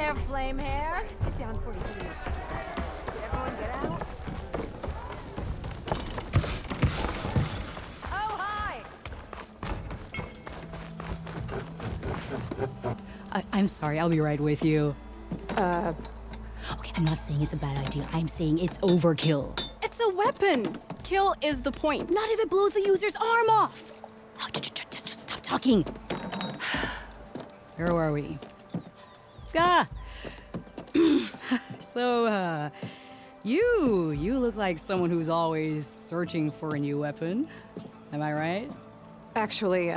there, flame hair. Sit down for you. Did everyone get out? Oh, hi! I'm sorry, I'll be right with you. Okay, I'm not saying it's a bad idea. I'm saying it's overkill. It's a weapon. Kill is the point. Not if it blows the user's arm off. Oh, just stop talking. Where are we? Ah! So, you look like someone who's always searching for a new weapon. Am I right? Actually,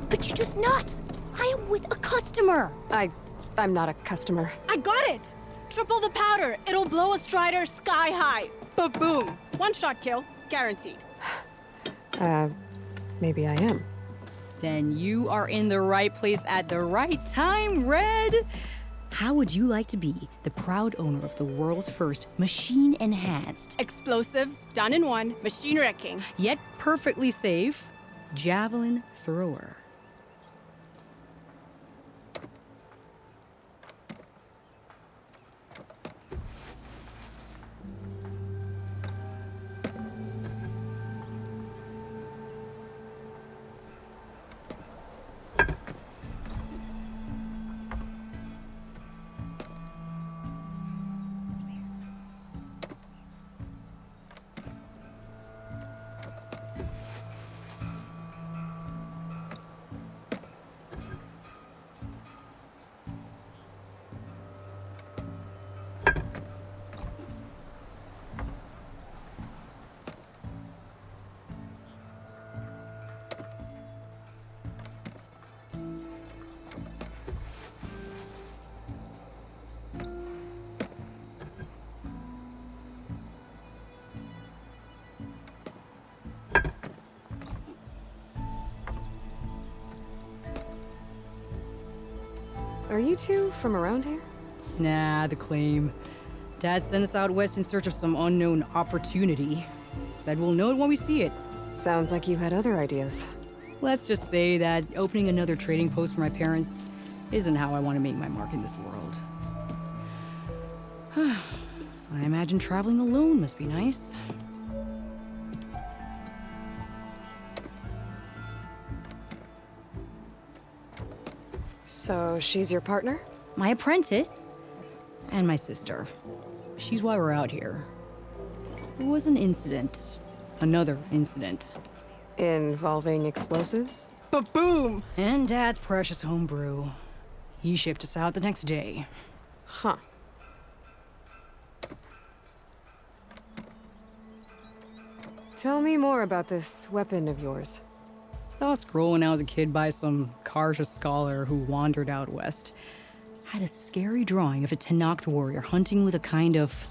But you're just nuts! I am with a customer! I'm not a customer. I got it. Triple the powder. It'll blow a Strider sky high. Ba-boom. One shot kill. Guaranteed. Maybe I am. Then you are in the right place at the right time, Red! How would you like to be the proud owner of the world's first machine-enhanced, Explosive, done in one, machine wrecking. yet perfectly safe, javelin thrower? Are you two from around here? Nah, the claim. Dad sent us out west in search of some unknown opportunity. Said we'll know it when we see it. Sounds like you had other ideas. Let's just say that opening another trading post for my parents isn't how I want to make my mark in this world. I imagine traveling alone must be nice. So she's your partner? My apprentice and my sister. She's why we're out here. There was an incident. Another incident. Involving explosives? Ba-boom. And Dad's precious homebrew. He shipped us out the next day. Huh. Tell me more about this weapon of yours. Saw a scroll when I was a kid by some Karja scholar who wandered out west. Had a scary drawing of a Tenakth warrior hunting with a kind of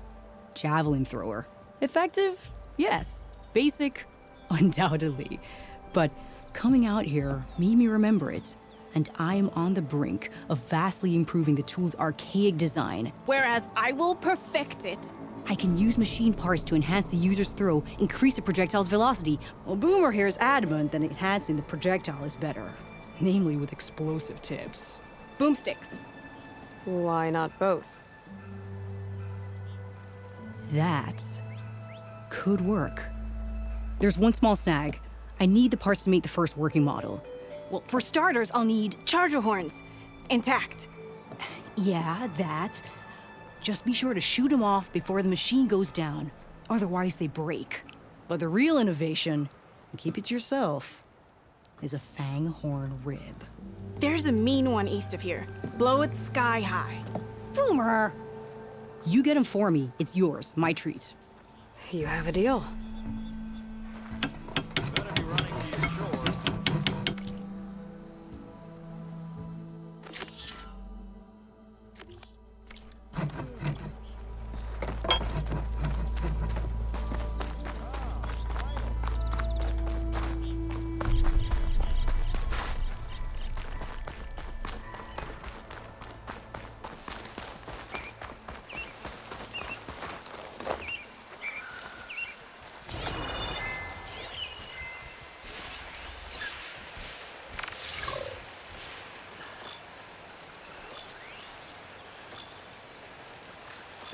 javelin thrower. Effective? Yes. Basic? Undoubtedly. But coming out here made me remember it. And I am on the brink of vastly improving the tool's archaic design. Whereas I will perfect it. I can use machine parts to enhance the user's throw, increase the projectile's velocity. Well, Boomer here is adamant that enhancing the projectile is better. Namely with explosive tips. Boomsticks. Why not both? That could work. There's one small snag. I need the parts to make the first working model. Well, for starters, I'll need charger horns. Intact. Yeah, that. Just be sure to shoot them off before the machine goes down. Otherwise, they break. But the real innovation, and keep it to yourself, is a fang horn rib. There's a mean one east of here. Blow it sky high. Boomer! You get him for me. It's yours. My treat. You have a deal.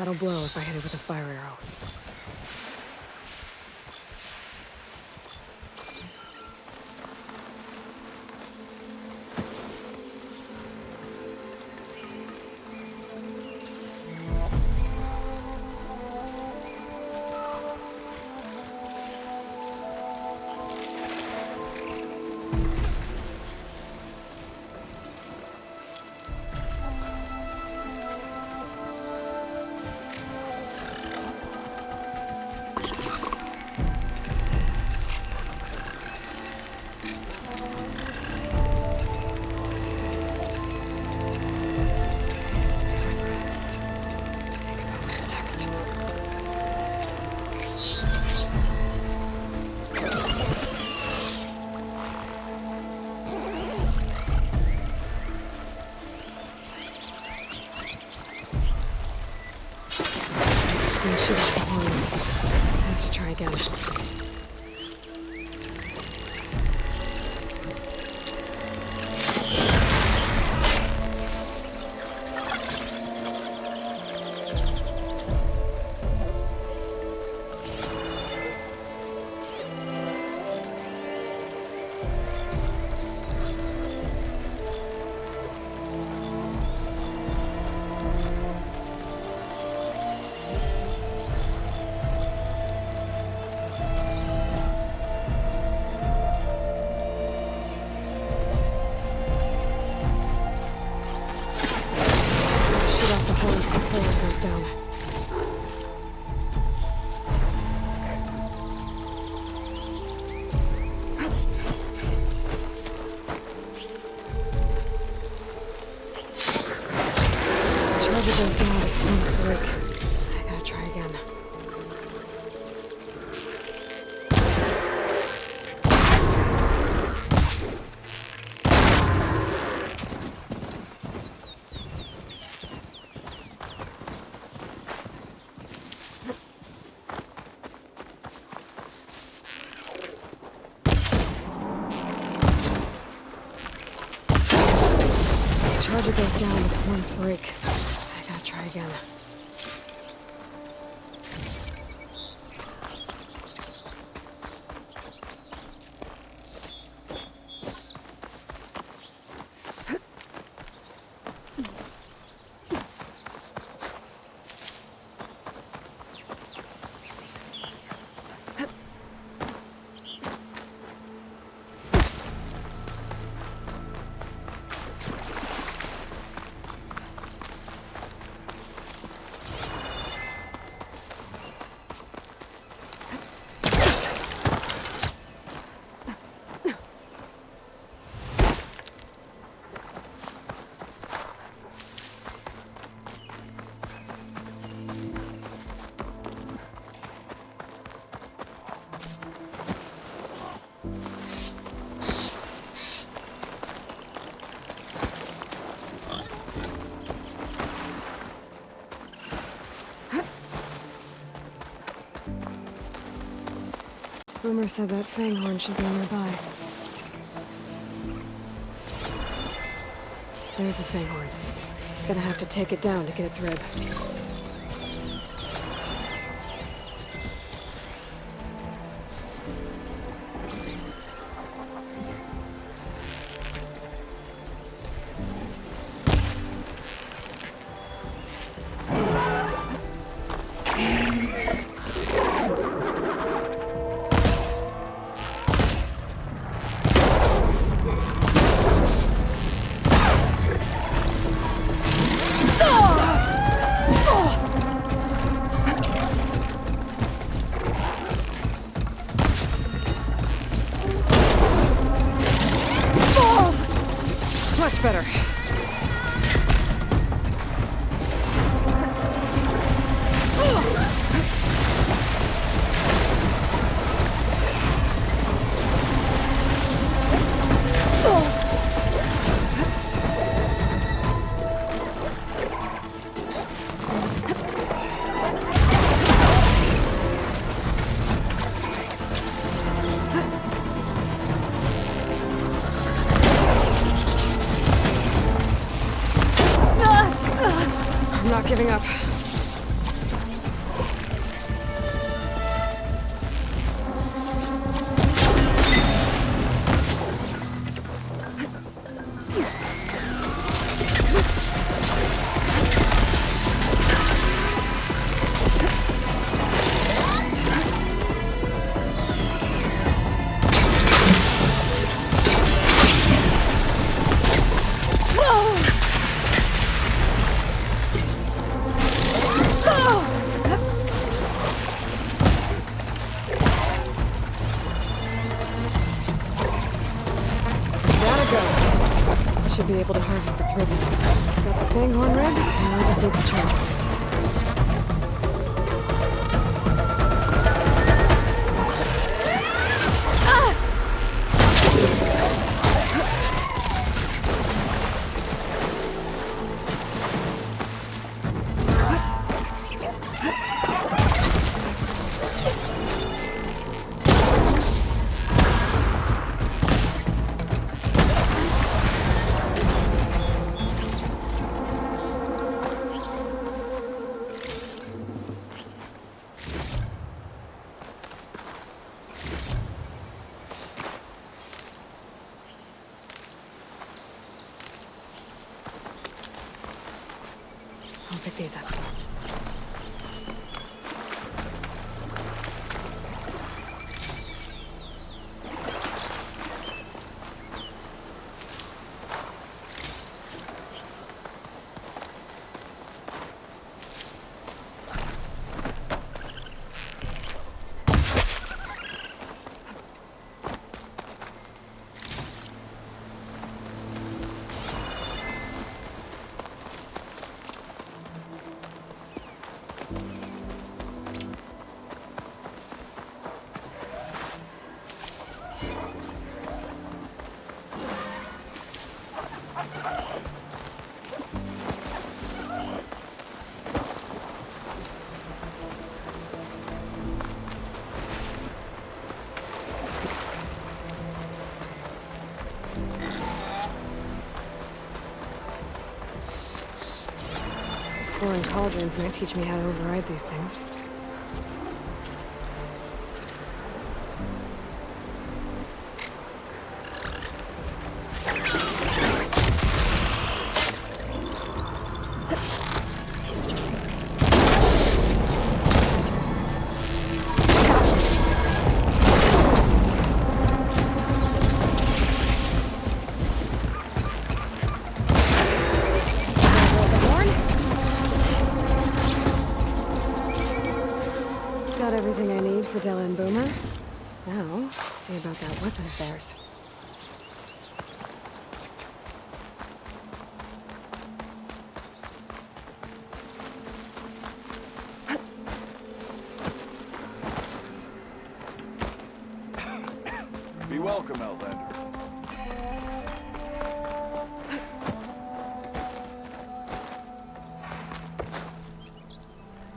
That'll blow if I hit it with a fire arrow. Didn't shoot off the horns. I have to try again. Shoot off the horns before it goes down. Charger goes down, its wings break. I gotta try again. Charger goes down, its wings break. I gotta try again. Boomer said that fanghorn should be nearby. There's the fanghorn. Gonna have to take it down to get its rib. Much better. I'm not giving up. able to harvest its rhythm. Got the fanghorn rig, and I just need the charge points. I'll pick these up. Exploring cauldrons might teach me how to override these things. Got everything I need for Della and Boomer. Now, to see about that weapon of theirs. Be welcome, Outlander.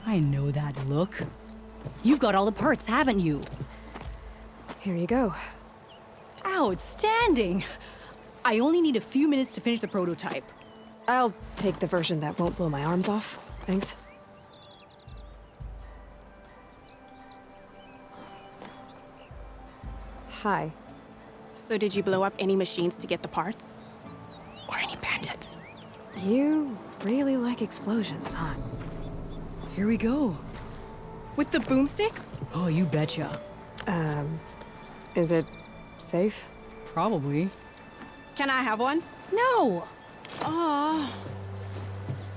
I know that look. You've got all the parts, haven't you? Here you go. Outstanding! I only need a few minutes to finish the prototype. I'll take the version that won't blow my arms off. Thanks. Hi. So did you blow up any machines to get the parts? Or any bandits? You really like explosions, huh? Here we go. With the boomsticks? Oh, you betcha. Is it safe? Probably. Can I have one? No! Oh,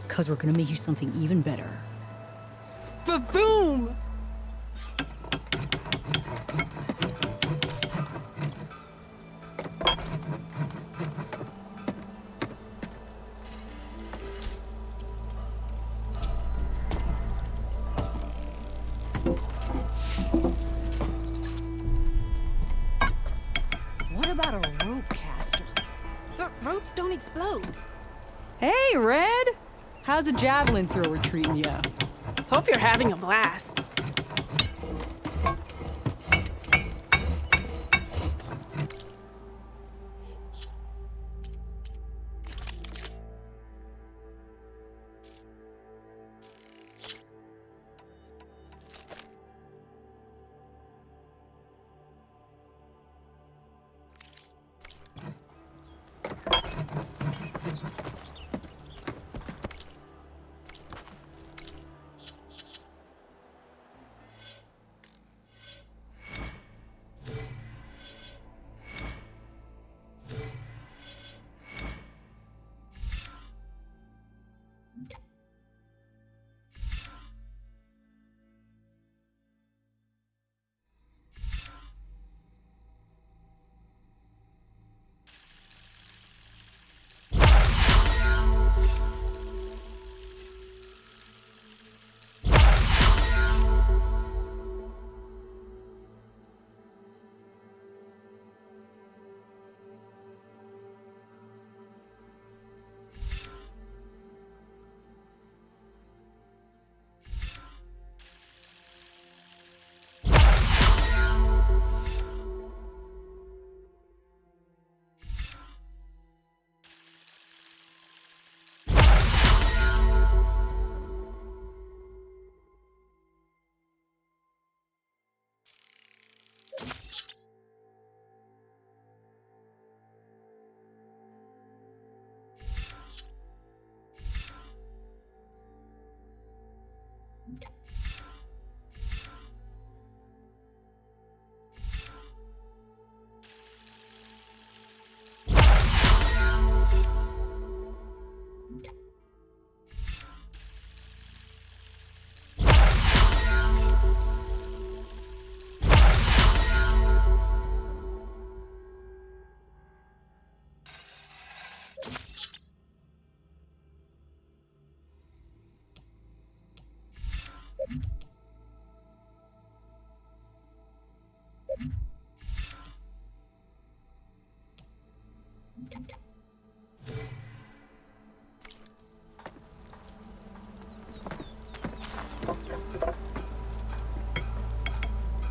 'Cause we're gonna make you something even better. ba-boom! What about a rope caster? But ropes don't explode. Hey, Red! How's the javelin thrower treating ya? Hope you're having a blast.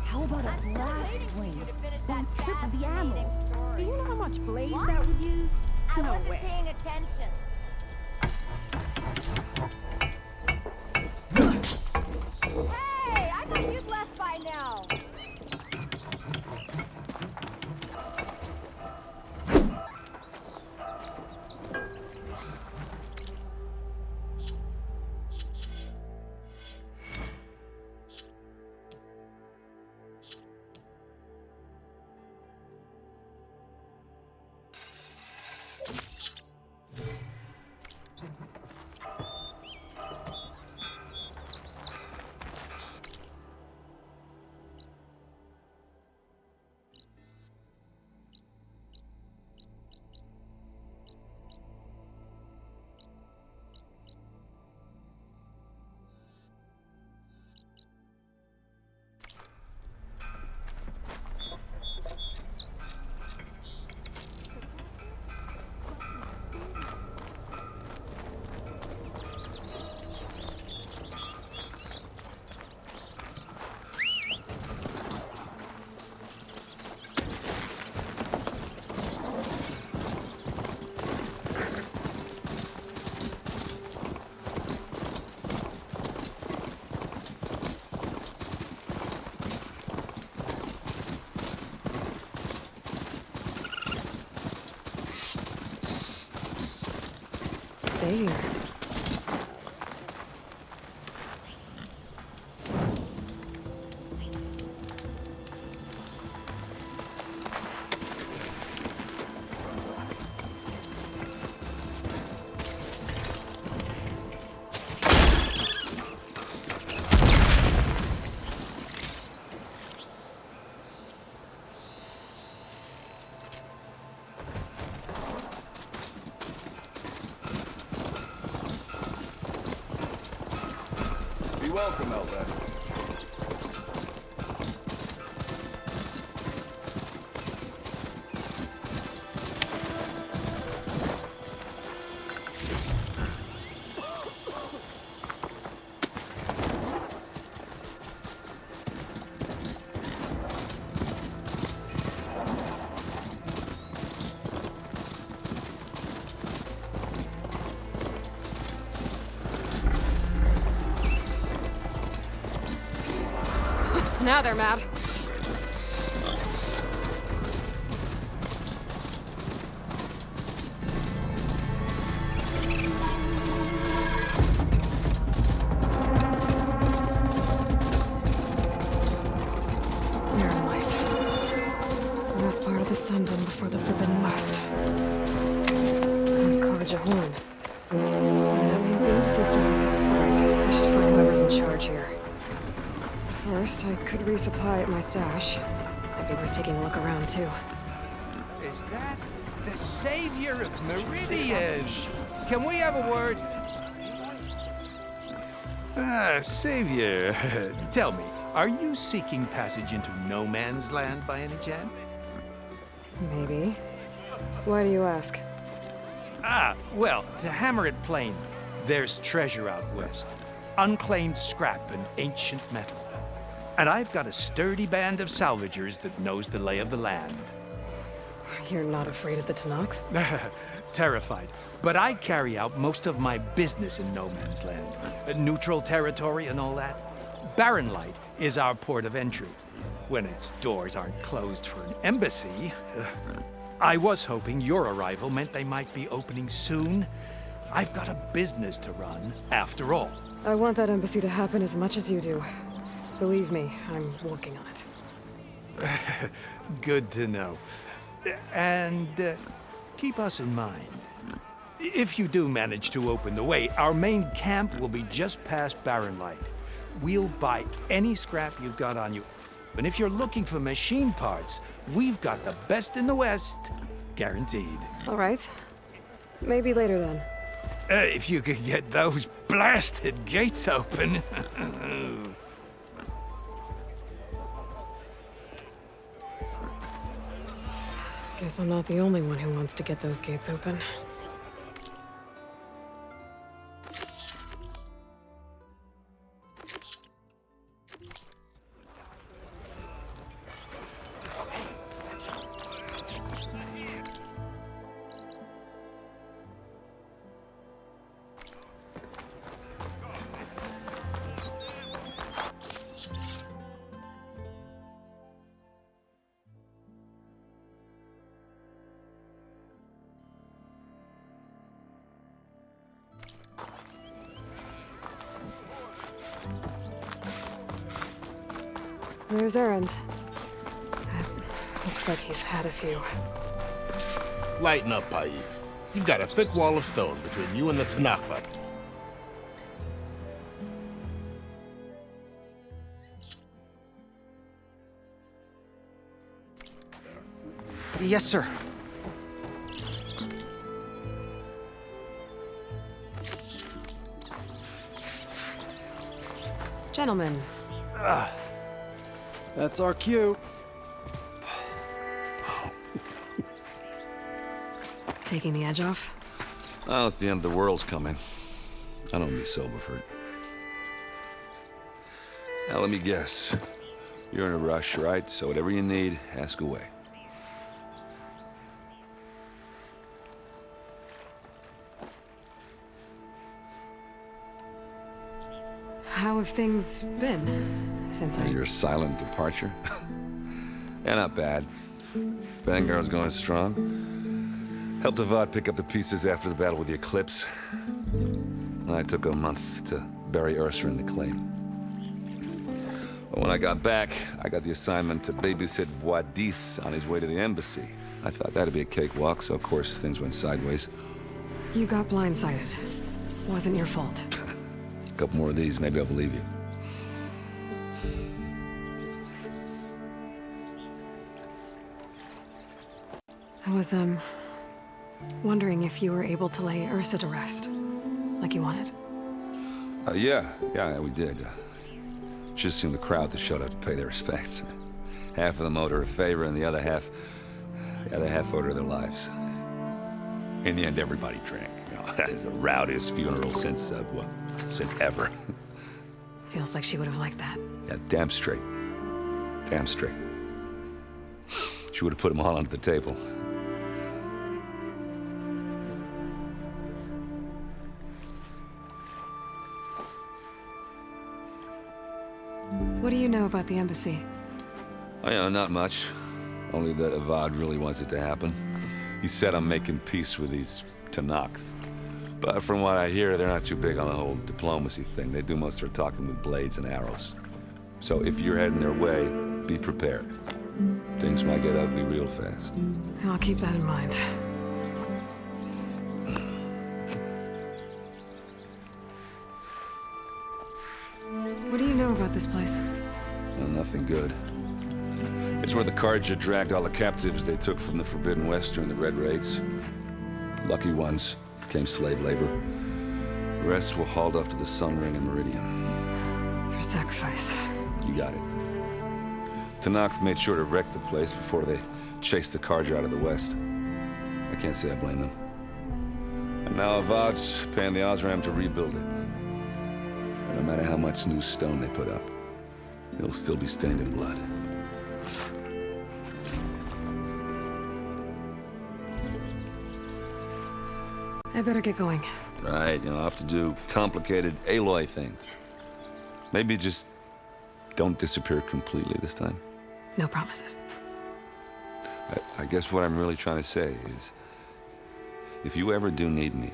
How about a blast flame? That would trip the ammo. Do you know how much blaze that would use? I No wasn't way. paying attention. Hey, I thought you'd left by now. Stay here. Be welcome, Elder. Now they're mad. You're a light. Last part of the sun done before the Forbidden West. Carja Horn. That means the embassy stores. Alright, I should find whoever's in charge here. First, I could resupply at my stash. Might be worth taking a look around, too. Is that the savior of Meridian? Can we have a word? Ah, savior. Tell me, are you seeking passage into no man's land by any chance? Maybe. Why do you ask? Ah, well, to hammer it plain, there's treasure out west. Unclaimed scrap and ancient metal. And I've got a sturdy band of salvagers that knows the lay of the land. You're not afraid of the Tanakh? Terrified. But I carry out most of my business in no man's land. Neutral territory and all that. Barren Light is our port of entry. when its doors aren't closed for an embassy. I was hoping your arrival meant they might be opening soon. I've got a business to run, after all. I want that embassy to happen as much as you do. Believe me, I'm working on it. Good to know. And keep us in mind. If you do manage to open the way, our main camp will be just past Barren Light. We'll buy any scrap you've got on you. And if you're looking for machine parts, we've got the best in the West. Guaranteed. All right. Maybe later then. If you could get those blasted gates open. Guess I'm not the only one who wants to get those gates open. There's Erend. Looks like he's had a few. Lighten up, Paiv. You've got a thick wall of stone between you and the Tanakh fight. Yes, sir. Gentlemen, That's our cue. taking the edge off? Well, if the end of the world's coming, I don't be sober for it. Now, let me guess. You're in a rush, right? So whatever you need, ask away. How have things been since I... Your silent departure? Yeah, not bad. Vanguard's going strong. Helped Avad pick up the pieces after the battle with the Eclipse. I took a month to bury Ursa in the claim. But when I got back, I got the assignment to babysit Wadis on his way to the embassy. I thought that'd be a cakewalk, so of course things went sideways. You got blindsided. Wasn't your fault. A couple more of these, maybe I'll believe you. I was, wondering if you were able to lay Ursa to rest, like you wanted. Yeah, we did. Just seemed the crowd that showed up to pay their respects. Half of them owed her a favor, and the other half owed her their lives. In the end, everybody drank. You know, that is the rowdiest funeral since ever. Feels like she would have liked that. Yeah, damn straight. Damn straight. She would have put them all onto the table. What do you know about the embassy? Oh, yeah, not much. Only that Avad really wants it to happen. He said I'm making peace with these Tanakh. But from what I hear, they're not too big on the whole diplomacy thing. They do most of their talking with blades and arrows. So if you're heading their way, be prepared. Things might get ugly real fast. I'll keep that in mind. What do you know about this place? Well, nothing good. It's where the Carja dragged all the captives they took from the Forbidden West during the Red Raids. Lucky ones became slave labor. The rest were hauled off to the Sun Ring and Meridian. Your sacrifice. You got it. Tanakh made sure to wreck the place before they chased the Carja out of the West. I can't say I blame them. And now Avad's paying the Osram to rebuild it. And no matter how much new stone they put up, it'll still be stained in blood. I better get going. Right, I'll have to do complicated Aloy things. Maybe just don't disappear completely this time. no promises. I guess what I'm really trying to say is, if you ever do need me,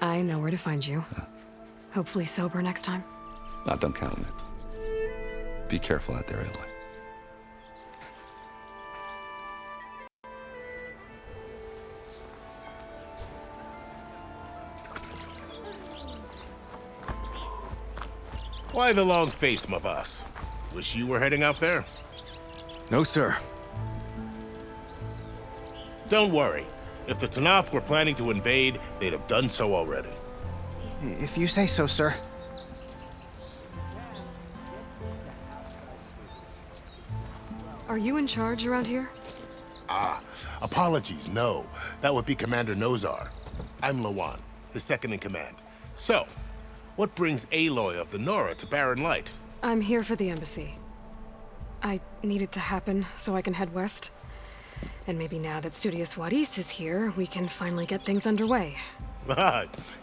I know where to find you. Hopefully sober next time. don't count on it. Be careful out there, Aloy. Why the long face, my boss? Wish you were heading out there? No, sir. Don't worry. If the Tanakh were planning to invade, they'd have done so already. If you say so, sir. Are you in charge around here? Apologies, no. That would be Commander Nozar. I'm Lawan, his second in command. So, what brings Aloy of the Nora to Barren Light? I'm here for the embassy. I need it to happen so I can head west. And maybe now that Studious Wadis is here, we can finally get things underway.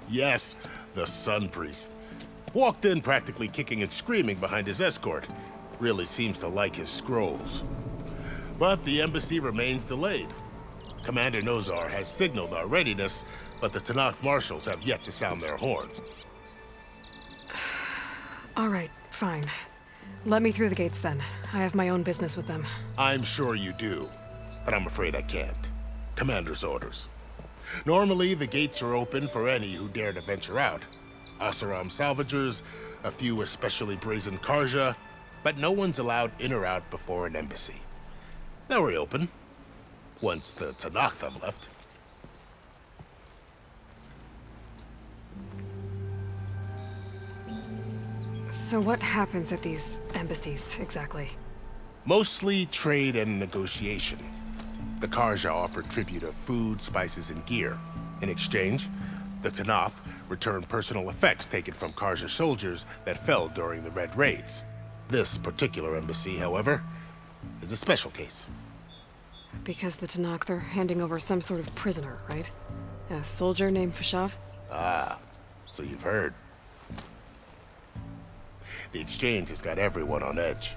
Yes, the Sun Priest. Walked in practically kicking and screaming behind his escort. Really seems to like his scrolls. But the embassy remains delayed. Commander Nozar has signaled our readiness, but the Tanakh marshals have yet to sound their horn. All right, fine. Let me through the gates then. I have my own business with them. I'm sure you do, but I'm afraid I can't. Commander's orders. Normally, the gates are open for any who dare to venture out. Asaram salvagers, a few especially brazen Karja, but no one's allowed in or out before an embassy. They'll reopen, once the Tanakh have left. So what happens at these embassies, exactly? Mostly trade and negotiation. The Karja offer tribute of food, spices, and gear. In exchange, the Tanakh return personal effects taken from Karja soldiers that fell during the Red Raids. This particular embassy, however, is a special case. Because the Tanakh, they're handing over some sort of prisoner, right? A soldier named Fashav? Ah, so you've heard. The exchange has got everyone on edge.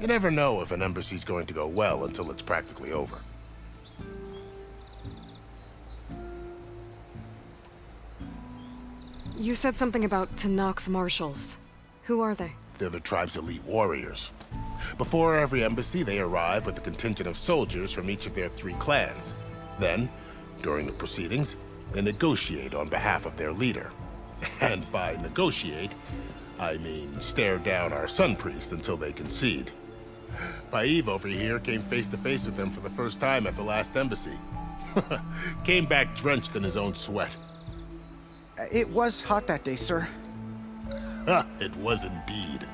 You never know if an embassy's going to go well until it's practically over. You said something about Tanakh marshals. Who are they? They're the tribe's elite warriors. Before every embassy, they arrive with a contingent of soldiers from each of their 3 clans. Then, during the proceedings, they negotiate on behalf of their leader. And by negotiate, I mean stare down our Sun Priest until they concede. Paiv over here came face to face with them for the first time at the last embassy. Came back drenched in his own sweat. It was hot that day, sir. It was indeed.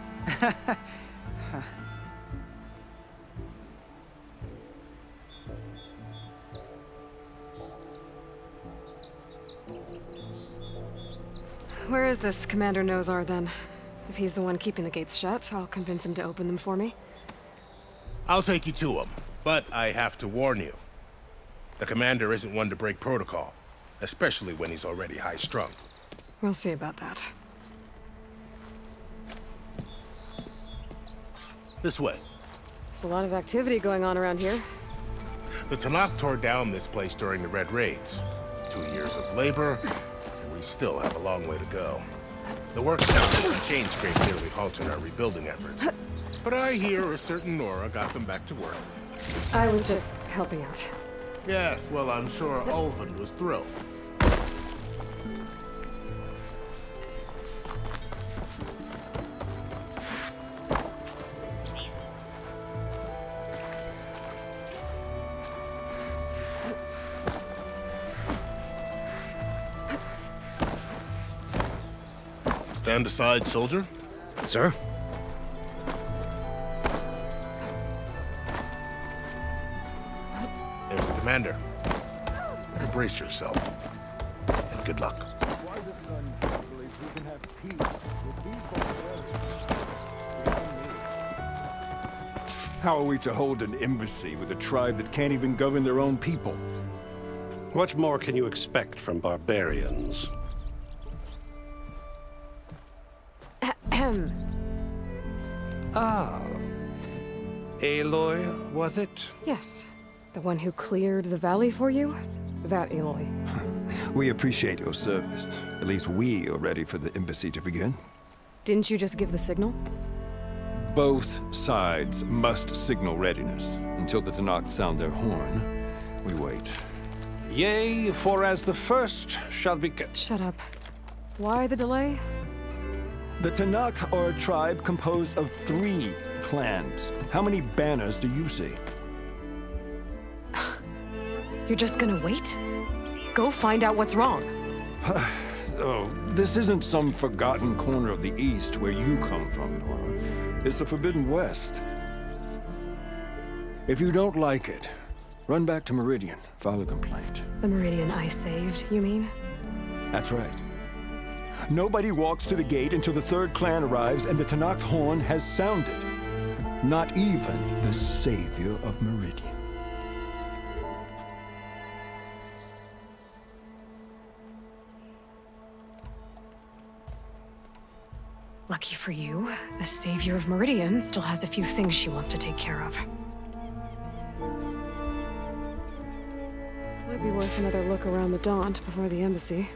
Where is this Commander Nozar, then? If he's the one keeping the gates shut, I'll convince him to open them for me. I'll take you to him, but I have to warn you. The commander isn't one to break protocol, especially when he's already high-strung. We'll see about that. This way. There's a lot of activity going on around here. The Tanakh tore down this place during the Red Raids. 2 years of labor, and we still have a long way to go. The work stopped and chain scrape nearly halted our rebuilding efforts. But I hear a certain Nora got them back to work. I was just helping out. Yes, well, I'm sure Ulvin was thrilled. Stand aside, soldier. Sir? There's the commander. Brace yourself. And good luck. How are we to hold an embassy with a tribe that can't even govern their own people? What more can you expect from barbarians? Aloy, was it? Yes. The one who cleared the valley for you? That Aloy. We appreciate your service. At least we are ready for the embassy to begin. Didn't you just give the signal? Both sides must signal readiness. Until the Tanakh sound their horn, we wait. Yea, for as the first shall be... Shut up. Why the delay? The Tanakh are a tribe composed of 3 clans. How many banners do you see? You're just gonna wait? Go find out what's wrong. Oh, this isn't some forgotten corner of the East where you come from, Nora. It's the Forbidden West. If you don't like it, run back to Meridian, file a complaint. The Meridian I saved, you mean? That's right. Nobody walks to the gate until the 3rd clan arrives and the Tanakh's horn has sounded. Not even the savior of Meridian. Lucky for you, the savior of Meridian still has a few things she wants to take care of. Might be worth another look around the Daunt before the embassy.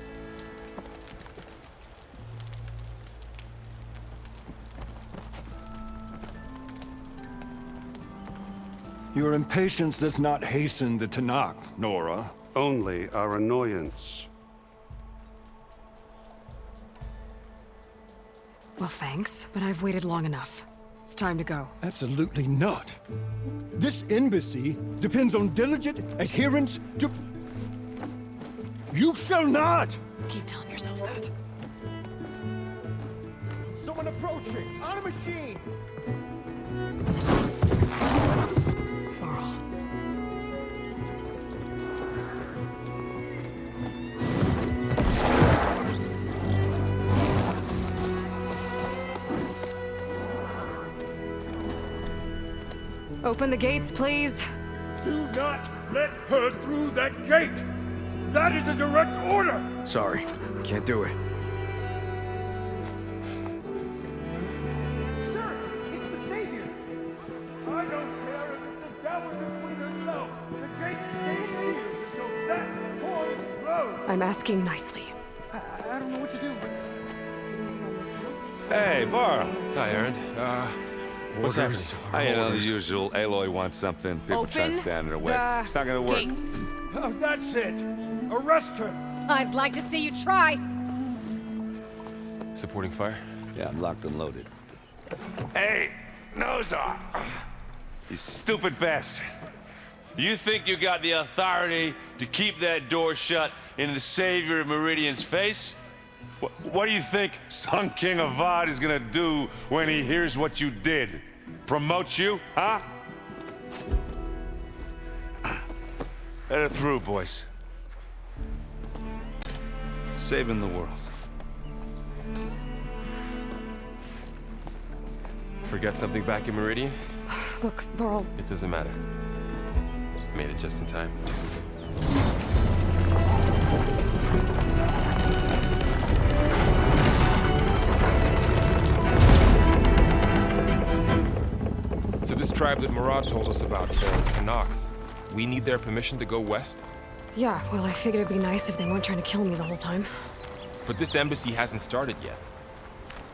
Your impatience does not hasten the Tanakh, Nora. Only our annoyance. Well, thanks, but I've waited long enough. It's time to go. Absolutely not. This embassy depends on diligent adherence to... You shall not! Keep telling yourself that. Someone approaching! On a machine! Laurel. Open the gates, please. Do not let her through that gate! That is a direct order! Sorry, can't do it. Sir, it's the Savior! I don't care if it's the devil between herself. The gate stays here until that horn blows! I'm asking nicely. I don't know what to do. Hey, Varl. Hi, Aaron. What's happening? You know, the usual. Aloy wants something. People try to stand in her way. It's not gonna work. Gates. Oh, that's it! Arrest her! I'd like to see you try. Supporting fire? Yeah, I'm locked and loaded. Hey, Nozar! You stupid bastard. You think you got the authority to keep that door shut in the savior of Meridian's face? What do you think Sun King Avad is gonna do when he hears what you did? Promote you, huh? Let her through, boys. Saving the world. Forget something back in Meridian? Look, Varl. It doesn't matter. Made it just in time. So this tribe that Murad told us about, the Tanakh, we need their permission to go west? Yeah, well, I figured it'd be nice if they weren't trying to kill me the whole time. But this embassy hasn't started yet.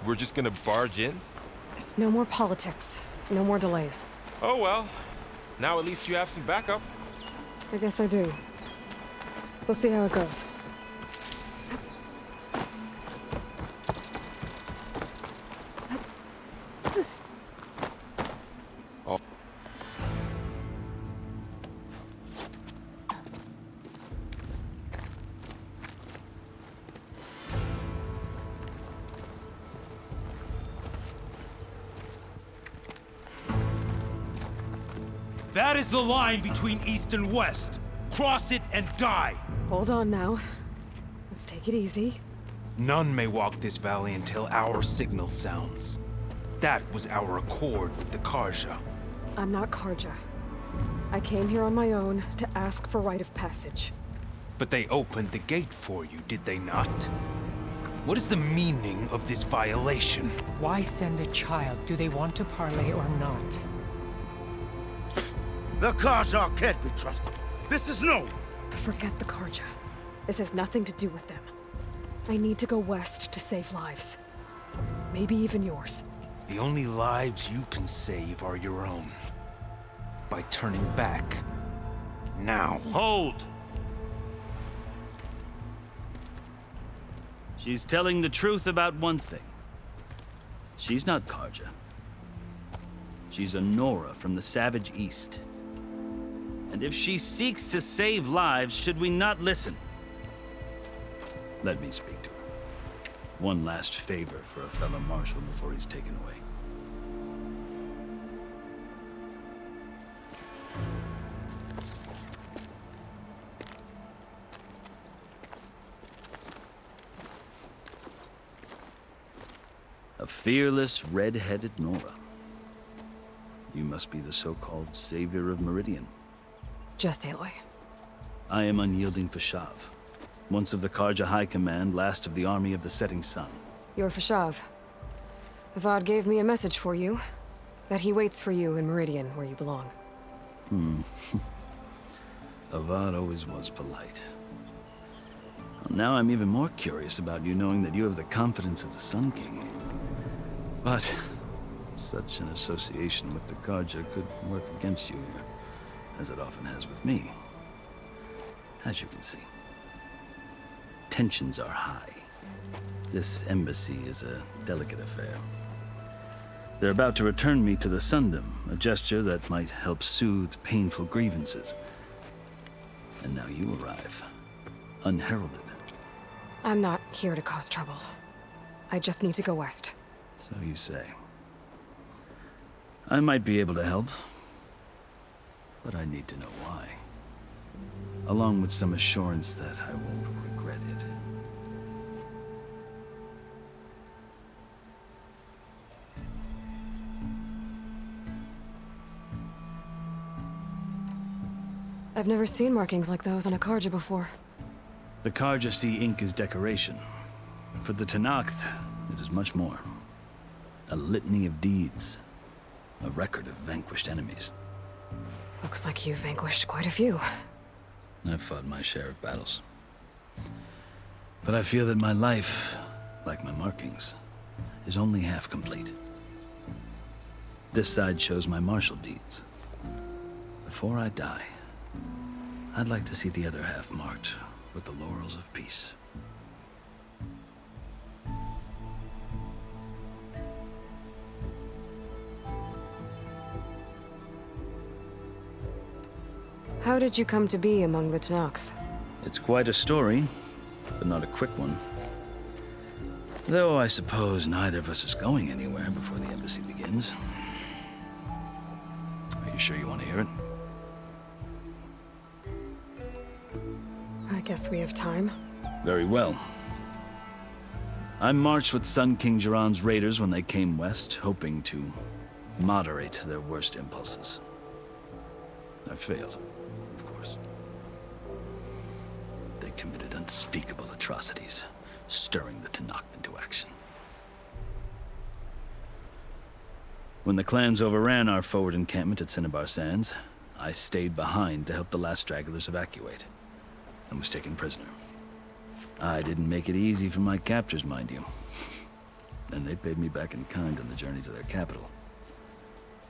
We're just gonna barge in? There's no more politics. No more delays. Oh well. Now at least you have some backup. I guess I do. We'll see how it goes. That is the line between East and West. Cross it and die. Hold on now. Let's take it easy. None may walk this valley until our signal sounds. That was our accord with the Karja. I'm not Karja. I came here on my own to ask for rite of passage. But they opened the gate for you, did they not? What is the meaning of this violation? Why send a child? Do they want to parley or not? The Karja can't be trusted. This is known. Forget the Karja. This has nothing to do with them. I need to go west to save lives. Maybe even yours. The only lives you can save are your own. By turning back. Now. Hold! She's telling the truth about one thing. She's not Karja. She's a Nora from the Savage East. And if she seeks to save lives, should we not listen? Let me speak to her. One last favor for a fellow marshal before he's taken away. A fearless, red-headed Nora. You must be the so-called savior of Meridian. Just Aloy. I am unyielding Fashav. Once of the Karja High Command, last of the army of the Setting Sun. You're Fashav. Avad gave me a message for you. That he waits for you in Meridian, where you belong. Avad always was polite. Well, now I'm even more curious about you knowing that you have the confidence of the Sun King. But such an association with the Karja could work against you, as it often has with me. As you can see. Tensions are high. This embassy is a delicate affair. They're about to return me to the Sundom, a gesture that might help soothe painful grievances. And now you arrive, unheralded. I'm not here to cause trouble. I just need to go west. So you say. I might be able to help, but I need to know why. Along with some assurance that I won't regret it. I've never seen markings like those on a Karja before. The Karja see ink as decoration. For the Tenakth, it is much more. A litany of deeds. A record of vanquished enemies. Looks like you've vanquished quite a few. I've fought my share of battles. But I feel that my life, like my markings, is only half complete. This side shows my martial deeds. Before I die, I'd like to see the other half marked with the laurels of peace. How did you come to be among the Tenakth? It's quite a story, but not a quick one. Though I suppose neither of us is going anywhere before the embassy begins. Are you sure you want to hear it? I guess we have time. Very well. I marched with Sun King Jiran's raiders when they came west, hoping to moderate their worst impulses. I failed, of course. They committed unspeakable atrocities, stirring the Tenakth into action. When the clans overran our forward encampment at Cinnabar Sands, I stayed behind to help the last stragglers evacuate, and was taken prisoner. I didn't make it easy for my captors, mind you. And they paid me back in kind on the journey to their capital.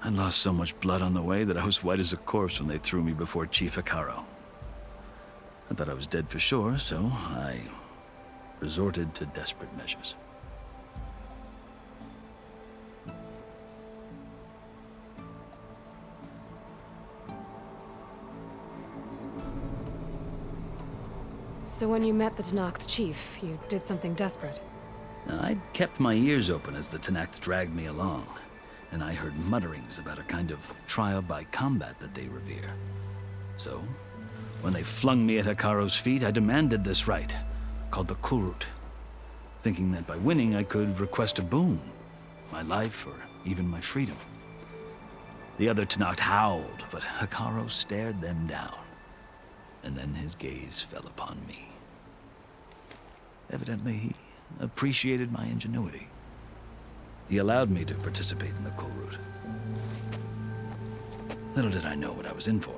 I lost so much blood on the way that I was white as a corpse when they threw me before Chief Hekaro. I thought I was dead for sure, so I resorted to desperate measures. So when you met the Tenakth chief, you did something desperate? I'd kept my ears open as the Tenakth dragged me along, and I heard mutterings about a kind of trial by combat that they revere. So, when they flung me at Hekaro's feet, I demanded this right, called the Kulrut, thinking that by winning I could request a boon, my life or even my freedom. The other Tenakth howled, but Hekaro stared them down, and then his gaze fell upon me. Evidently, he appreciated my ingenuity. He allowed me to participate in the Kulrut. Little did I know what I was in for.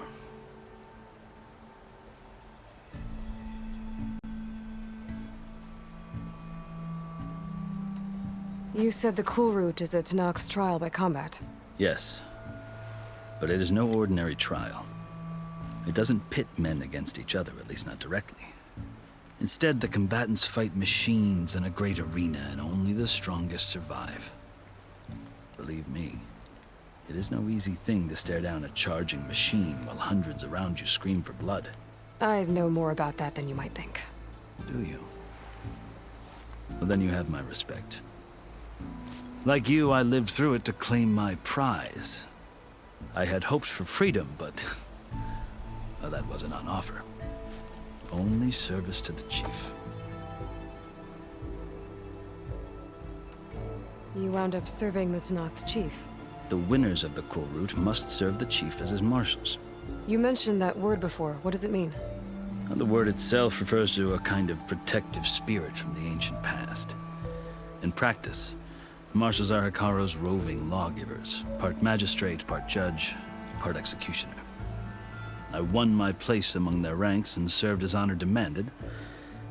You said the cool route is a Tenakth's trial by combat. Yes, but it is no ordinary trial. It doesn't pit men against each other, at least not directly. Instead, the combatants fight machines in a great arena, and only the strongest survive. Believe me, it is no easy thing to stare down a charging machine while hundreds around you scream for blood. I know more about that than you might think. Do you? Well, then you have my respect. Like you, I lived through it to claim my prize. I had hoped for freedom, but well, that wasn't on offer. Only service to the chief. You wound up serving the Tenakth chief. The winners of the cool route must serve the chief as his marshals. You mentioned that word before. What does it mean? The word itself refers to a kind of protective spirit from the ancient past. In practice, marshals are Hekaro's roving lawgivers, part magistrate, part judge, part executioner. I won my place among their ranks and served as honor demanded,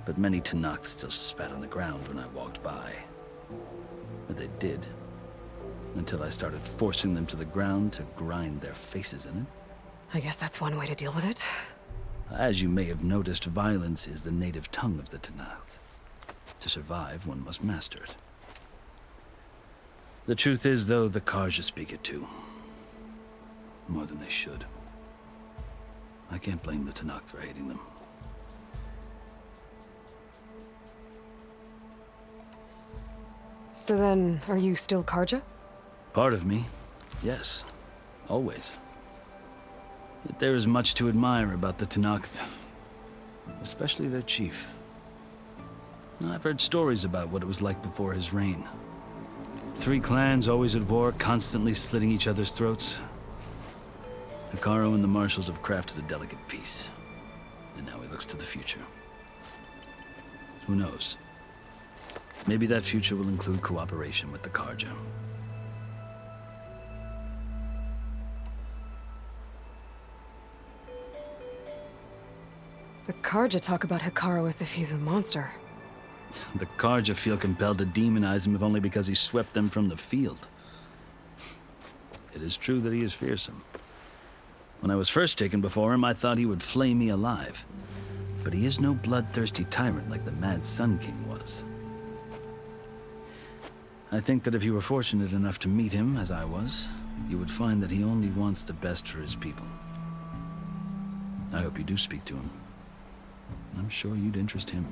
but many Tenakths still spat on the ground when I walked by. But they did, until I started forcing them to the ground to grind their faces in it. I guess that's one way to deal with it. As you may have noticed, violence is the native tongue of the Tenakth. To survive, one must master it. The truth is, though, the Karja speak it too. More than they should. I can't blame the Tenakth for hating them. So then, are you still Karja? Part of me, yes. Always. Yet there is much to admire about the Tenakth. Especially their chief. I've heard stories about what it was like before his reign. 3 clans always at war, constantly slitting each other's throats. Hekaro and the marshals have crafted a delicate peace. And now he looks to the future. Who knows? Maybe that future will include cooperation with the Karja. The Karja talk about Hekaro as if he's a monster. The Karja feel compelled to demonize him if only because he swept them from the field. It is true that he is fearsome. When I was first taken before him, I thought he would flay me alive. But he is no bloodthirsty tyrant like the Mad Sun King was. I think that if you were fortunate enough to meet him, as I was, you would find that he only wants the best for his people. I hope you do speak to him. I'm sure you'd interest him.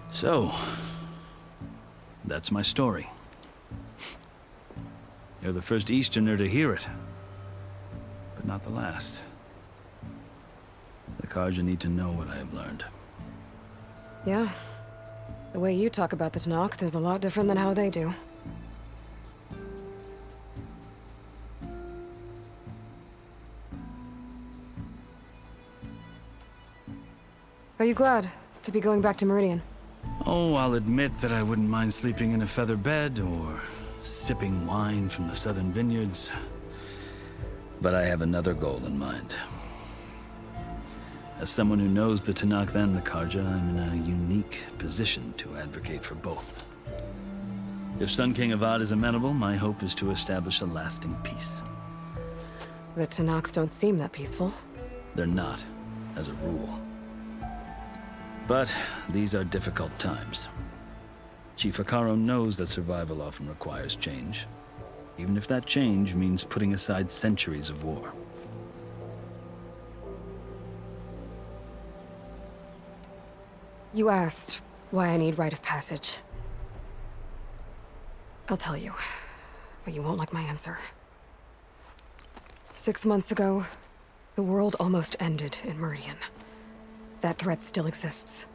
So, that's my story. You're the first Easterner to hear it, but not the last. The Karja need to know what I have learned. Yeah. The way you talk about the Tenakth is a lot different than how they do. Are you glad to be going back to Meridian? Oh, I'll admit that I wouldn't mind sleeping in a feather bed or sipping wine from the southern vineyards. But I have another goal in mind. As someone who knows the Tenakth and the Karja, I'm in a unique position to advocate for both. If Sun King Avad is amenable, my hope is to establish a lasting peace. The Tenakth don't seem that peaceful. They're not, as a rule. But these are difficult times. Chief Hekaro knows that survival often requires change, even if that change means putting aside centuries of war. You asked why I need rite of passage. I'll tell you, but you won't like my answer. 6 months ago, the world almost ended in Meridian. That threat still exists.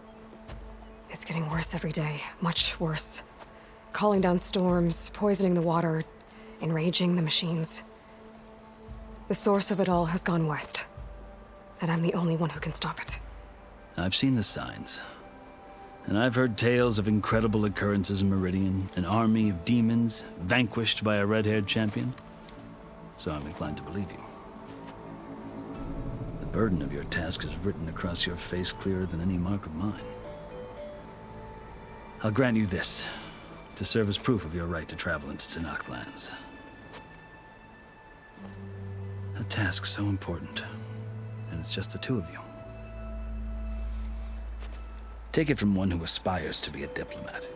It's getting worse every day, much worse. Calling down storms, poisoning the water, enraging the machines. The source of it all has gone west, and I'm the only one who can stop it. I've seen the signs. And I've heard tales of incredible occurrences in Meridian, an army of demons vanquished by a red-haired champion. so I'm inclined to believe you. The burden of your task is written across your face clearer than any mark of mine. I'll grant you this, to serve as proof of your right to travel into Tenakth lands. A task so important, and it's just the two of you. Take it from one who aspires to be a diplomat.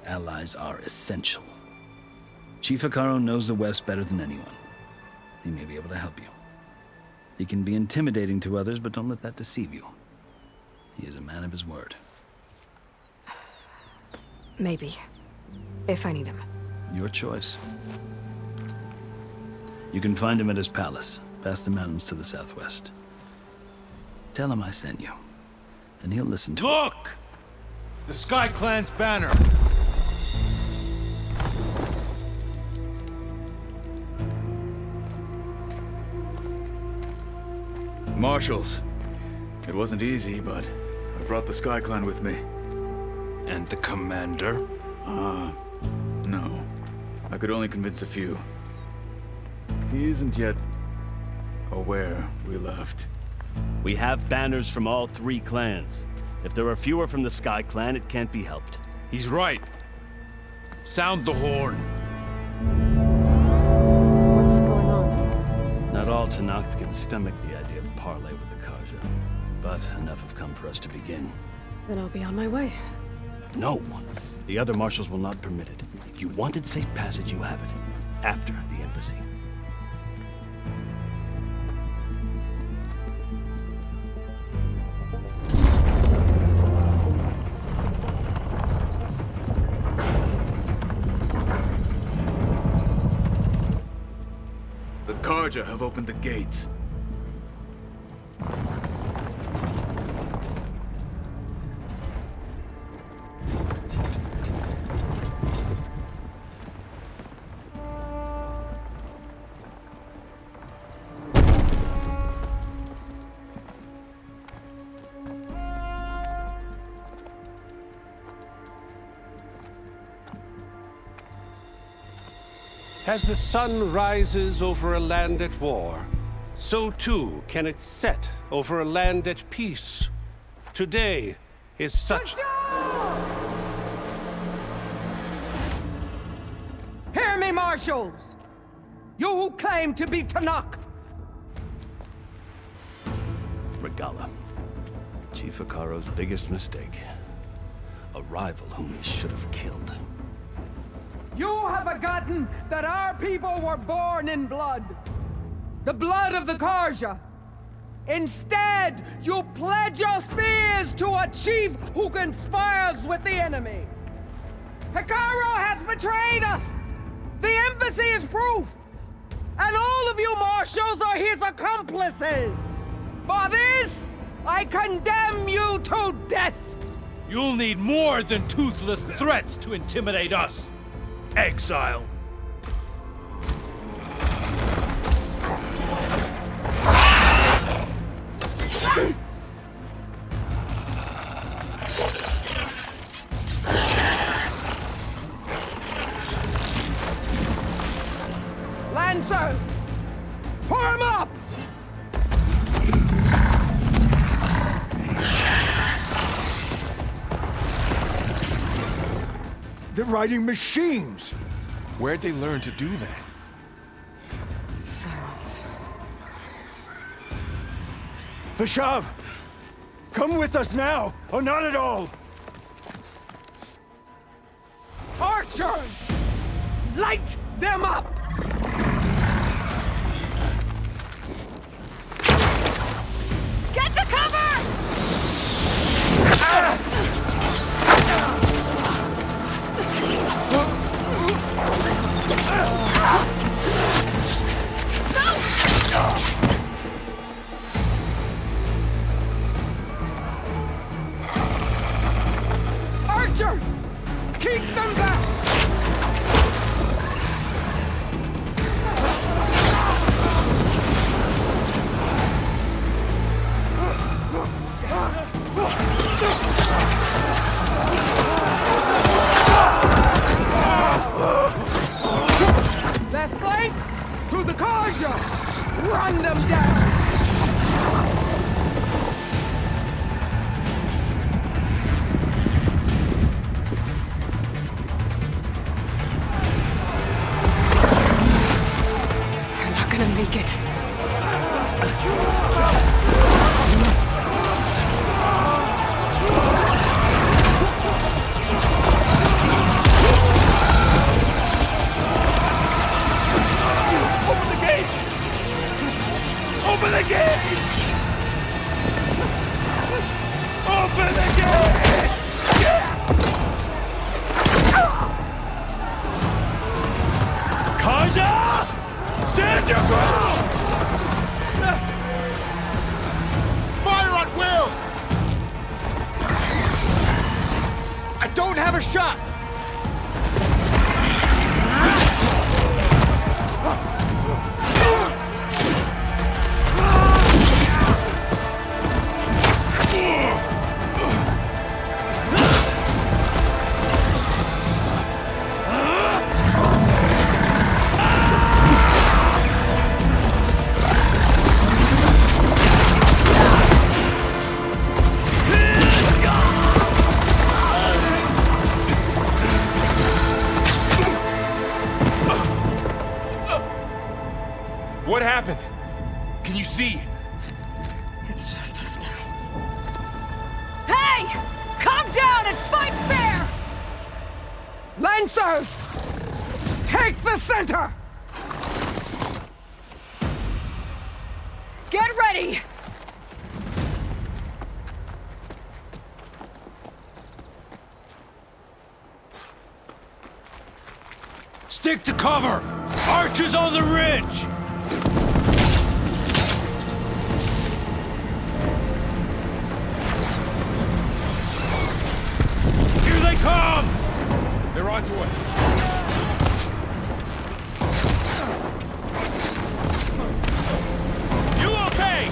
Allies are essential. Chief Hekarro knows the West better than anyone. He may be able to help you. He can be intimidating to others, but don't let that deceive you. He is a man of his word. Maybe. If I need him. Your choice. You can find him at his palace, past the mountains to the southwest. Tell him I sent you, and he'll listen to Look! The Sky Clan's banner! Marshals. It wasn't easy, but I brought the Sky Clan with me. And the commander? No. I could only convince a few. He isn't yet aware we left. We have banners from all 3 clans. If there are fewer from the Sky Clan, it can't be helped. He's right. Sound the horn. What's going on? Not all Tenakth can stomach the idea of parley with the Karja, but enough have come for us to begin. Then I'll be on my way. No! The other marshals will not permit it. You wanted safe passage, you have it. After the embassy. The Karja have opened the gates. As the sun rises over a land at war, so too can it set over a land at peace. Today is such... Hear me, marshals! You who claim to be Tenakth! Regala. Chief Hekarro's biggest mistake. A rival whom he should have killed. You have forgotten that our people were born in blood. The blood of the Karja. Instead, you pledge your spears to a chief who conspires with the enemy. Hekarro has betrayed us! The embassy is proof! And all of you marshals are his accomplices! For this, I condemn you to death! You'll need more than toothless threats to intimidate us! Exile! Lancers! Form up! They're riding machines! Where'd they learn to do that? Sirens. Vashav! Come with us now, or not at all! Archers! Light them up! Get to cover! Archers! Keep them back! Run them down! They're not gonna make it. Open the gates! Open the gates! Open the gates! Kaja! Stand your ground! Fire at will! I don't have a shot! What happened? Can you see? It's just us now. Hey! Calm down and fight fair! Lancers! Take the center! Get ready! Stick to cover! Archers on the ridge! Here they come! They're onto us. You okay?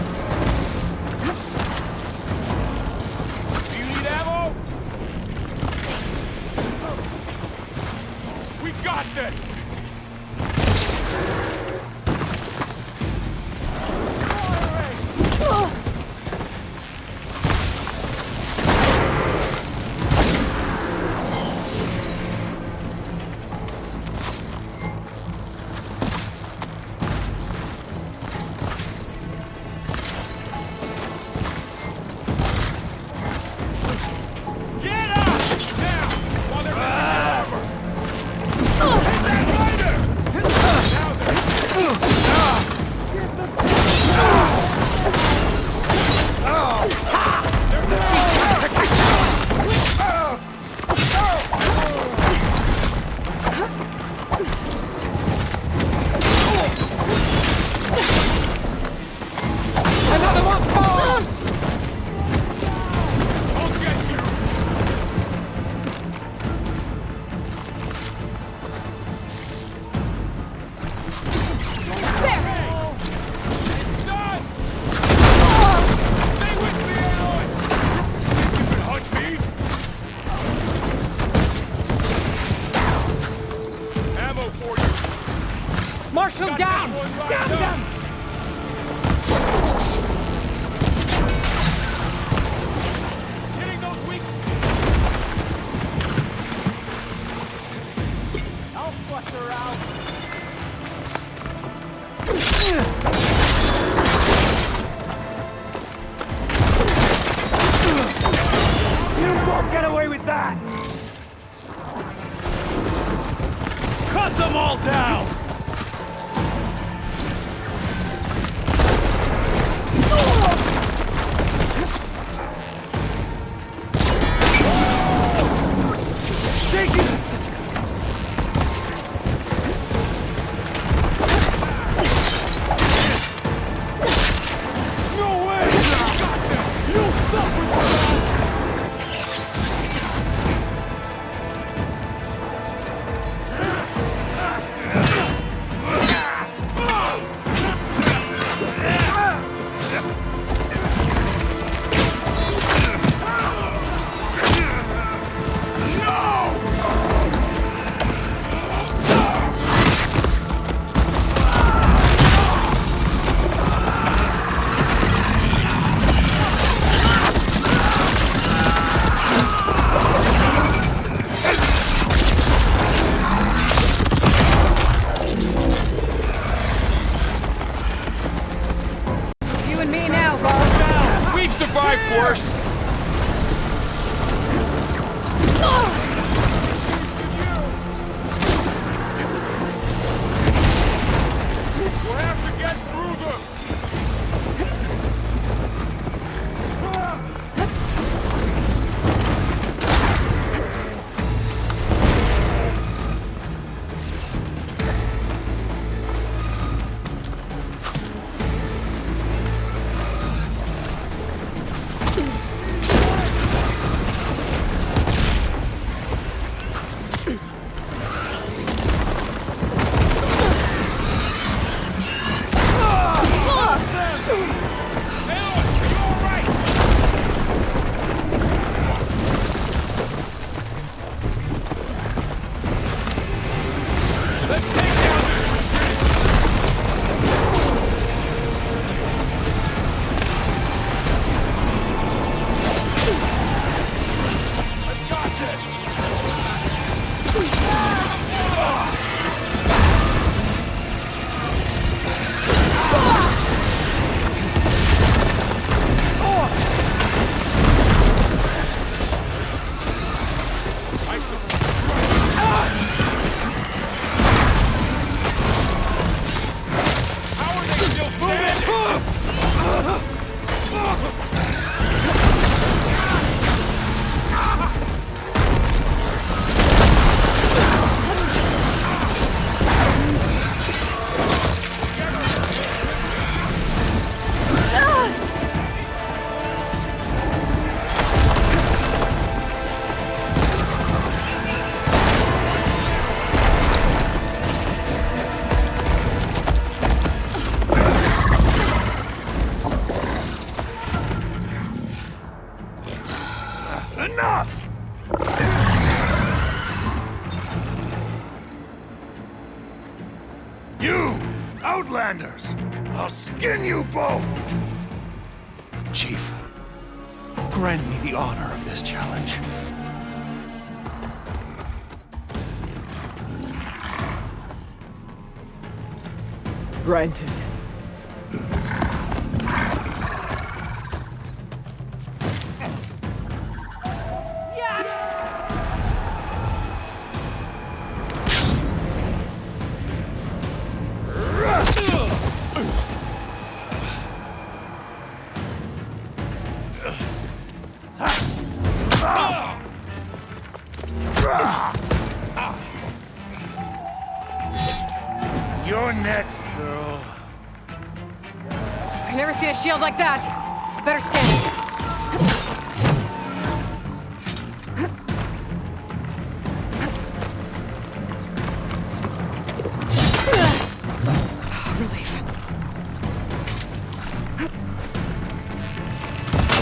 Do you need ammo? We got this! Marshal down! Down them! Hitting those weak. I'll flush her out. You won't get away with that! Cut them all down! Enough! You, Outlanders! I'll skin you both! Chief, grant me the honor of this challenge. Granted. You're next, girl. I've never seen a shield like that. Better scan it. Relief.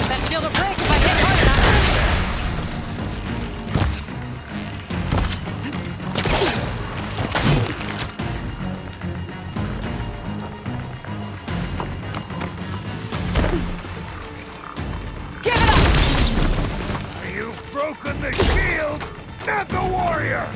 That shield will break if I hit hard enough. You've broken the shield, not the warrior!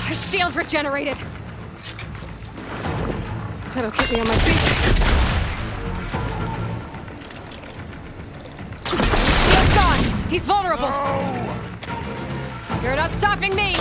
His shield regenerated. That'll keep me on my feet. Shield's gone. He's vulnerable. No! You're not stopping me.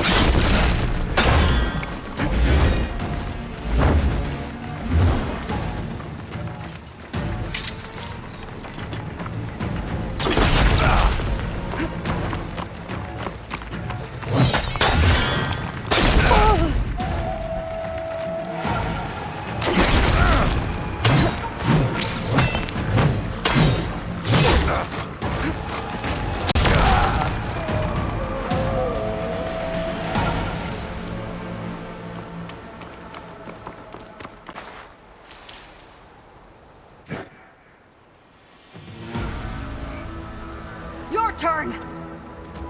Your turn!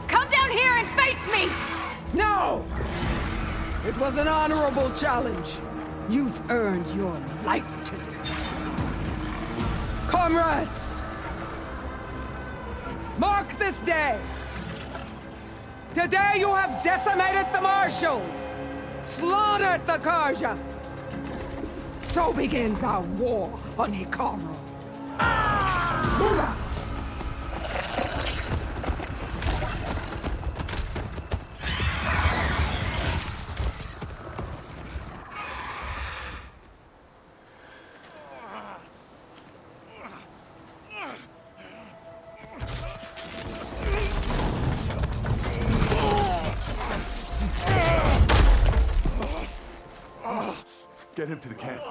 Come down here and face me! No! It was an honorable challenge. You've earned your life today. Comrades! Mark this day! Today you have decimated the Marshals! Slaughtered the Karja! So begins our war on Hikaru. Move out! Get him to the camp.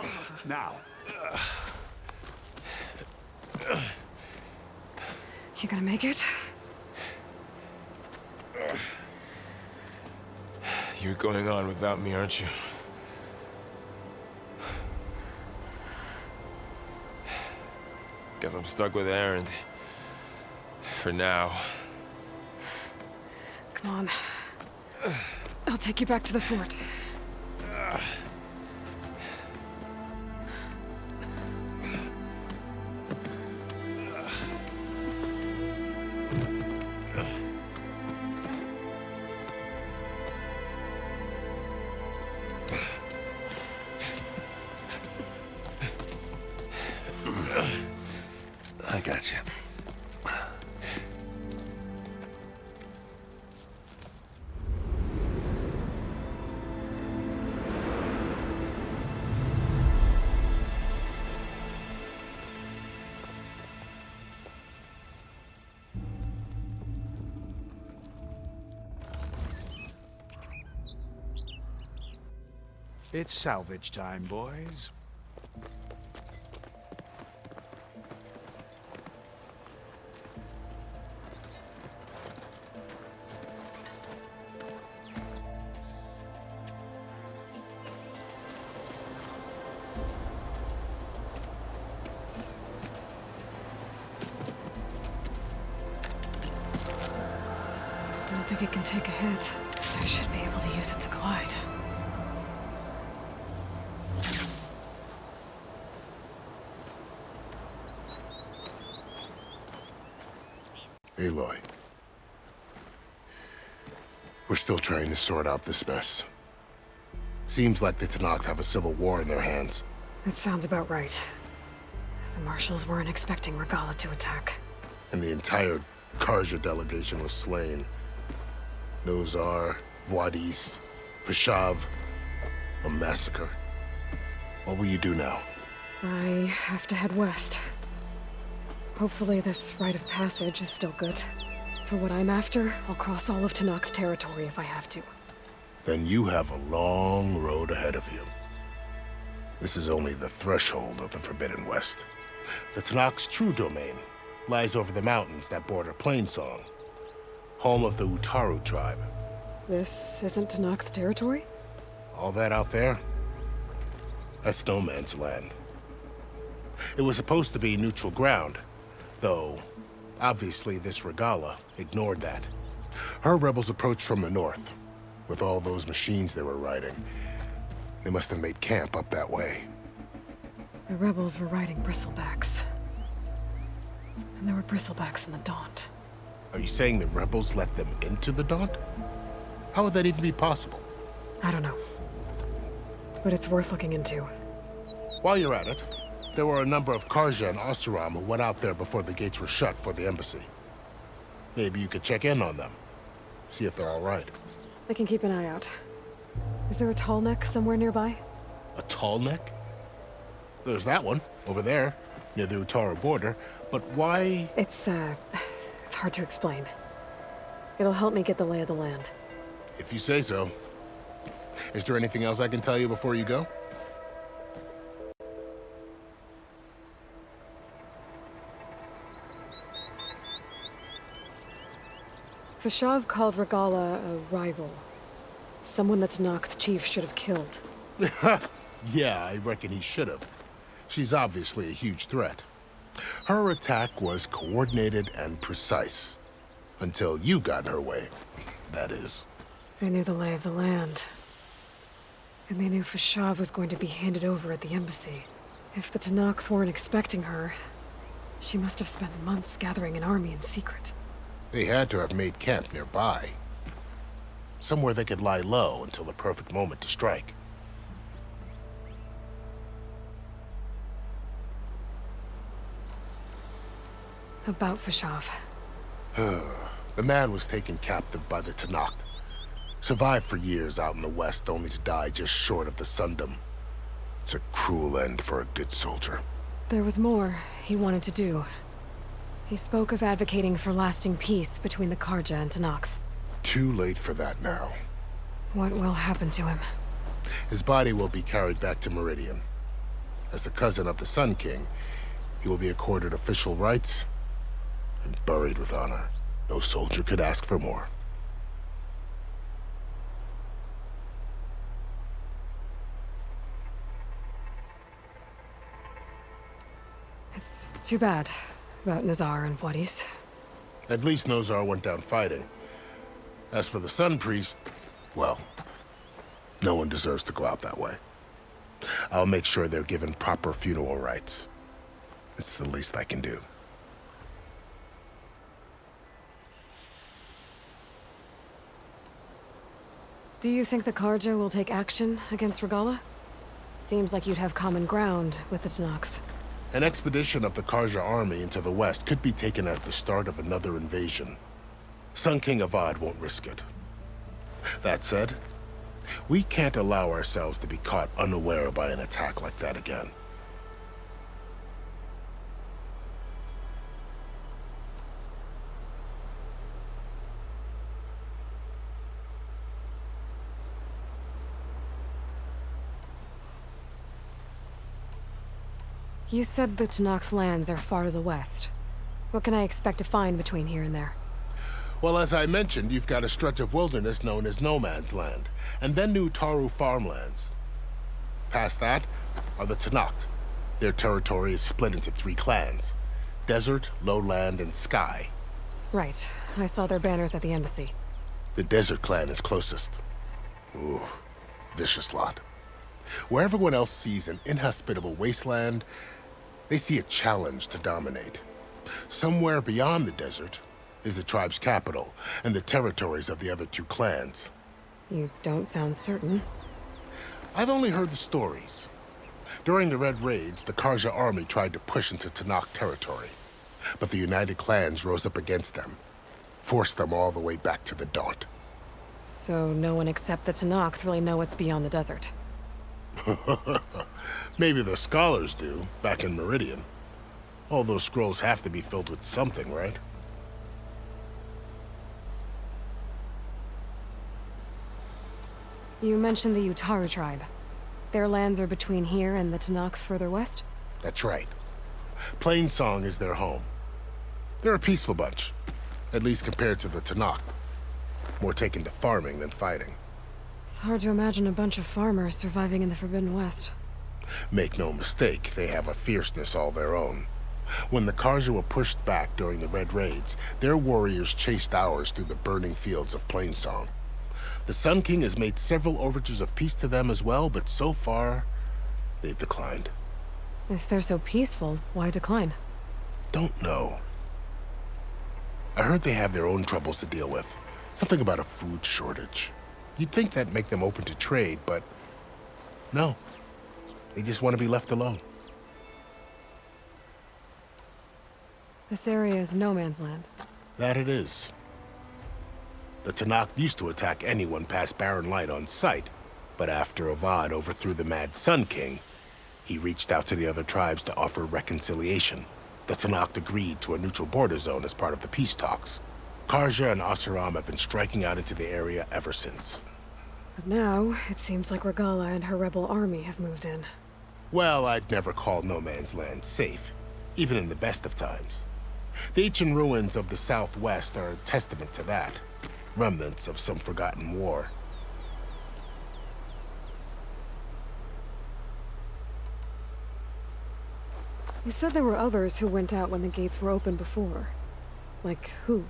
Now. You gonna make it? You're going on without me, aren't you? Guess I'm stuck with Aaron. For now. Come on. I'll take you back to the fort. I got you. It's salvage time, boys. Don't think it can take a hit. I should be able to use it to glide. Aloy. We're still trying to sort out this mess. Seems like the Tenakth have a civil war in their hands. That sounds about right. The marshals weren't expecting Regalla to attack. And the entire Karja delegation was slain. Nozar, Voidis, Vashav. A massacre. What will you do now? I have to head west. Hopefully this rite of passage is still good. For what I'm after, I'll cross all of Tenakth territory if I have to. Then you have a long road ahead of you. This is only the threshold of the Forbidden West. The Tenakth's true domain lies over the mountains that border Plainsong, home of the Utaru tribe. This isn't Tenakth territory? All that out there? That's no man's land. It was supposed to be neutral ground, though obviously this Regalla ignored that. Her rebels approached from the north, with all those machines they were riding. They must have made camp up that way. The rebels were riding bristlebacks. And there were bristlebacks in the Daunt. Are you saying the rebels let them into the Daunt? How would that even be possible? I don't know. But it's worth looking into. While you're at it, there were a number of Karja and Oseram who went out there before the gates were shut for the embassy. Maybe you could check in on them. See if they're all right. I can keep an eye out. Is there a tall neck somewhere nearby? A tall neck? There's that one, over there, near the Utaru border. But why? It's hard to explain. It'll help me get the lay of the land. If you say so. Is there anything else I can tell you before you go? Vashav called Regalla a rival. Someone that Tenakth chief should have killed. Yeah, I reckon he should have. She's obviously a huge threat. Her attack was coordinated and precise. Until you got in her way, that is. They knew the lay of the land. And they knew Vashav was going to be handed over at the embassy. If the Tenakth weren't expecting her, she must have spent months gathering an army in secret. They had to have made camp nearby. Somewhere they could lie low until the perfect moment to strike. About Vashav. The man was taken captive by the Tenakth. Survived for years out in the west, only to die just short of the Sundom. It's a cruel end for a good soldier. There was more he wanted to do. He spoke of advocating for lasting peace between the Karja and Tenakth. Too late for that now. What will happen to him? His body will be carried back to Meridian. As the cousin of the Sun King, he will be accorded official rights and buried with honor. No soldier could ask for more. Too bad about Nazar and Wadis. At least Nozar went down fighting. As for the Sun Priest, well, no one deserves to go out that way. I'll make sure they're given proper funeral rites. It's the least I can do. Do you think the Karja will take action against Regala? Seems like you'd have common ground with the Tenakth. An expedition of the Karja army into the west could be taken as the start of another invasion. Sun King Avad won't risk it. That said, we can't allow ourselves to be caught unaware by an attack like that again. You said the Tenakth lands are far to the west. What can I expect to find between here and there? Well, as I mentioned, you've got a stretch of wilderness known as No Man's Land, and then New Taru farmlands. Past that are the Tenakth. Their territory is split into 3 clans: Desert, Lowland, and Sky. Right. I saw their banners at the embassy. The Desert clan is closest. Ooh, vicious lot. Where everyone else sees an inhospitable wasteland, they see a challenge to dominate. Somewhere beyond the desert is the tribe's capital and the territories of the other 2 clans. You don't sound certain. I've only heard the stories. During the Red Raids, the Karja army tried to push into Tenakth territory, but the United Clans rose up against them, forced them all the way back to the Daunt. So no one except the Tenakth really know what's beyond the desert. Maybe the scholars do, back in Meridian. All those scrolls have to be filled with something, right? You mentioned the Utaru tribe. Their lands are between here and the Tenakth further west? That's right. Plainsong is their home. They're a peaceful bunch, at least compared to the Tenakth. More taken to farming than fighting. It's hard to imagine a bunch of farmers surviving in the Forbidden West. Make no mistake, they have a fierceness all their own. When the Karja were pushed back during the Red Raids, their warriors chased ours through the burning fields of Plainsong. The Sun King has made several overtures of peace to them as well, but so far, they've declined. If they're so peaceful, why decline? Don't know. I heard they have their own troubles to deal with. Something about a food shortage. You'd think that'd make them open to trade, but no. They just want to be left alone. This area is no man's land. That it is. The Tenakth used to attack anyone past Barren Light on sight, but after Avad overthrew the Mad Sun King, he reached out to the other tribes to offer reconciliation. The Tenakth agreed to a neutral border zone as part of the peace talks. Karja and Oseram have been striking out into the area ever since. But now, it seems like Regala and her rebel army have moved in. Well, I'd never call No Man's Land safe, even in the best of times. The ancient ruins of the Southwest are a testament to that. Remnants of some forgotten war. You said there were others who went out when the gates were open before. Like who?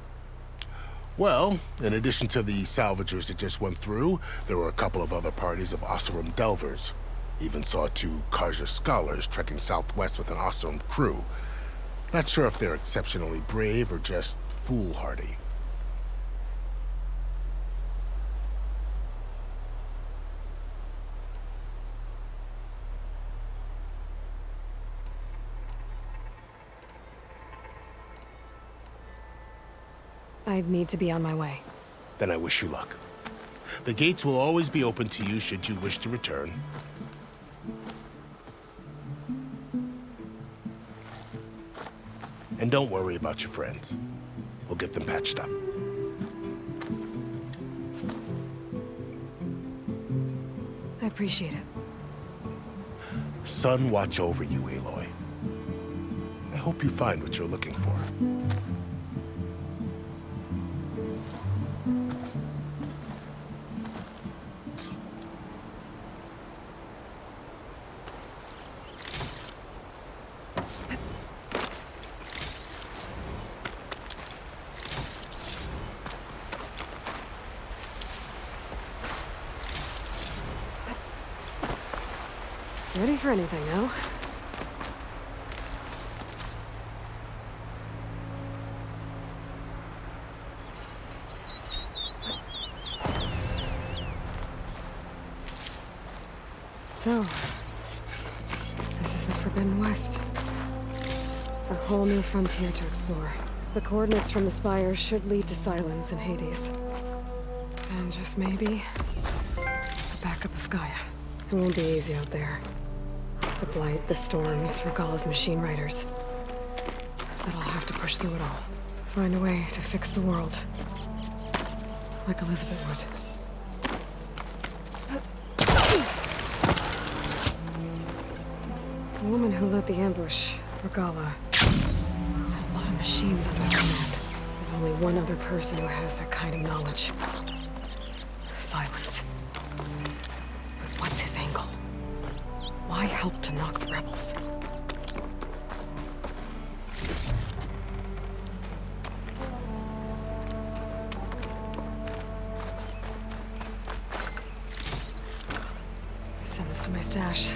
Well, in addition to the salvagers that just went through, there were a couple of other parties of Oseram delvers. Even saw 2 Karja scholars trekking southwest with an Oseram crew. Not sure if they're exceptionally brave or just foolhardy. I need to be on my way. Then I wish you luck. The gates will always be open to you should you wish to return. And don't worry about your friends. We'll get them patched up. I appreciate it. Sun watch over you, Aloy. I hope you find what you're looking for. Ready for anything now? So, this is the Forbidden West. A whole new frontier to explore. The coordinates from the spires should lead to Silence and Hades. And just maybe, the backup of Gaia. It won't be easy out there. The Blight, the Storms, Regalla's machine riders. But I'll have to push through it all. Find a way to fix the world. Like Elizabeth would. The woman who led the ambush, Regalla, had a lot of machines under her command. There's only one other person who has that kind of knowledge. Silence. But what's his angle? Why help to knock the rebels? Send this to my stash.